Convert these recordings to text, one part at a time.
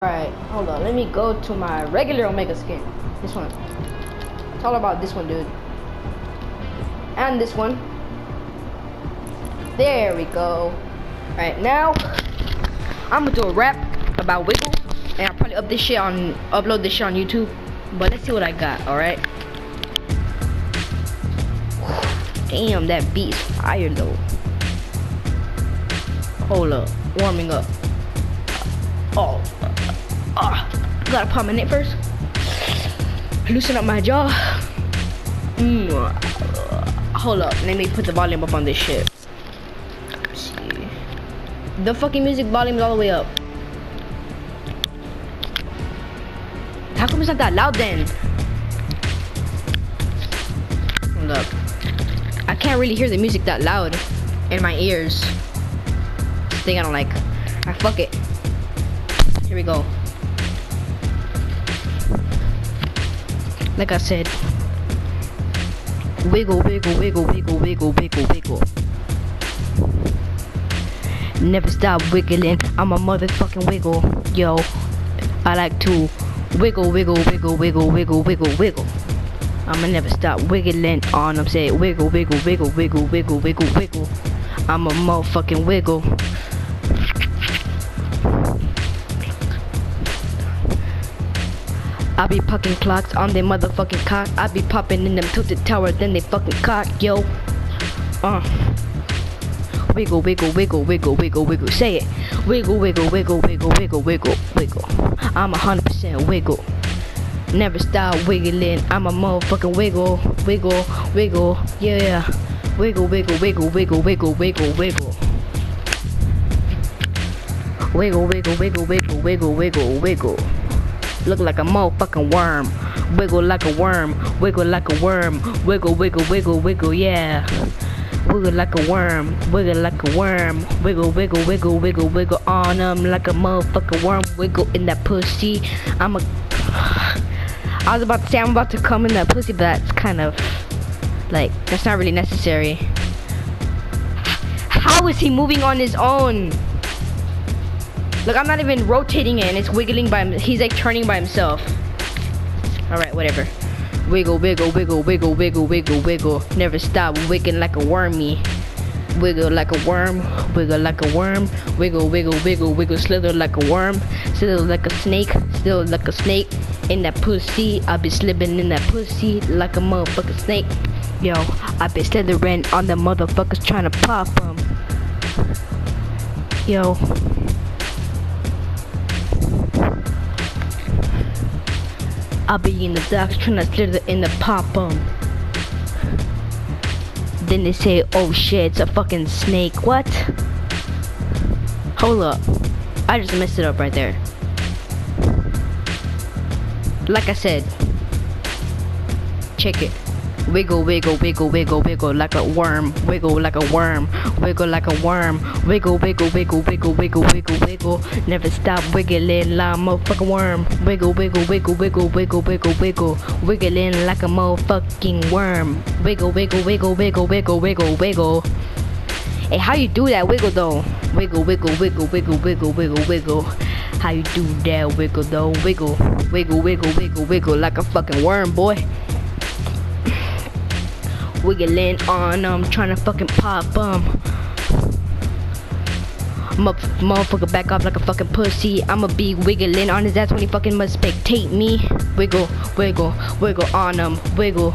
Alright, hold on. Let me go to my regular Omega skin. This one. It's all about this one, dude. And this one. There we go. Alright, now I'm gonna do a rap about Wiggle. And I'll probably upload this shit on YouTube. But let's see what I got, alright? Damn, that beat's fire though. Hold up. Warming up. Oh. Gotta pop my neck first. Loosen up my jaw. Hold up. Let me put the volume up on this shit. Let's see. The fucking music volume is all the way up. How come it's not that loud then? Hold up. I can't really hear the music that loud in my ears. This thing I don't like. Alright, fuck it. Here we go. Like I said, wiggle, wiggle, wiggle, wiggle, wiggle, wiggle, wiggle. Never stop wiggling. I'm a motherfucking wiggle, yo. I like to wiggle, wiggle, wiggle, wiggle, wiggle, wiggle, wiggle. I'ma never stop wiggling on them. Say wiggle, wiggle, wiggle, wiggle, wiggle, wiggle, wiggle. I'm a motherfucking wiggle. I be pucking clocks on them motherfucking cock. I be popping in them tilted tower, then they fucking cock, yo. Wiggle, wiggle, wiggle, wiggle, wiggle, wiggle. Say it. Wiggle, wiggle, wiggle, wiggle, wiggle, wiggle, wiggle. I'm 100% wiggle. Never stop wiggling. I'm a motherfucking wiggle, wiggle, wiggle, yeah. Wiggle, wiggle, wiggle, wiggle, wiggle, wiggle, wiggle. Wiggle, wiggle, wiggle, wiggle, wiggle, wiggle, wiggle. Look like a motherfucking worm. Wiggle like a worm. Wiggle like a worm. Wiggle, wiggle, wiggle, wiggle, yeah. Wiggle like a worm. Wiggle like a worm. Wiggle, wiggle, wiggle, wiggle, wiggle on them like a motherfucking worm. Wiggle in that pussy. I was about to say I'm about to come in that pussy, but that's kind of like, that's not really necessary. How is he moving on his own? Look, I'm not even rotating it and it's wiggling by him. He's like turning by himself. Alright, whatever. Wiggle, wiggle, wiggle, wiggle, wiggle, wiggle, wiggle. Never stop wiggling like a wormy. Wiggle like a worm. Wiggle like a worm. Wiggle, wiggle, wiggle, wiggle. Slither like a worm. Slither like a snake. Slither like a snake. In that pussy. I be slipping in that pussy like a motherfucking snake. Yo, I be slithering on the motherfuckers trying to pop them. Yo. I'll be in the dark trying to slither in the pop-em. Then they say, oh shit, it's a fucking snake. What? Hold up. I just messed it up right there. Like I said. Check it. Wiggle, wiggle, wiggle, wiggle, wiggle like a worm. Wiggle like a worm. Wiggle like a worm. Wiggle, wiggle, wiggle, wiggle, wiggle, wiggle, wiggle. Never stop wiggling like a motherfucking worm. Wiggle, wiggle, wiggle, wiggle, wiggle, wiggle, wiggle. Wiggling like a motherfucking worm. Wiggle, wiggle, wiggle, wiggle, wiggle, wiggle, wiggle. Hey, how you do that wiggle though? Wiggle, wiggle, wiggle, wiggle, wiggle, wiggle, wiggle. How you do that wiggle though? Wiggle, wiggle, wiggle, wiggle, wiggle like a fucking worm, boy. Wiggling on trying to fucking pop motherfucker back off like a fucking pussy. I'ma be wiggling on his ass when he fucking must spectate me. Wiggle, wiggle, wiggle on him. Wiggle,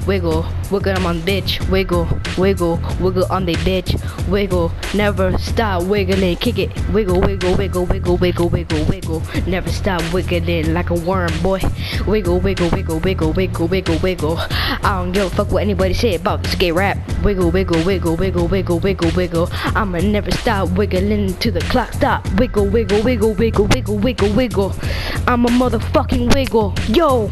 wiggle, wiggle him on bitch. Wiggle, wiggle, wiggle on they bitch. Wiggle, never stop wiggling. Kick it. Wiggle, wiggle, wiggle, wiggle, wiggle, wiggle, wiggle. Never stop wiggling like a worm, boy. Wiggle, wiggle, wiggle, wiggle, wiggle, wiggle, wiggle. I don't give a fuck what anybody say about this gay rap. Wiggle, wiggle, wiggle, wiggle, wiggle, wiggle, wiggle. I'ma never stop wiggling till the clock stop. Wiggle, wiggle, wiggle, wiggle, wiggle, wiggle, wiggle. I'm a motherfucking wiggle, yo.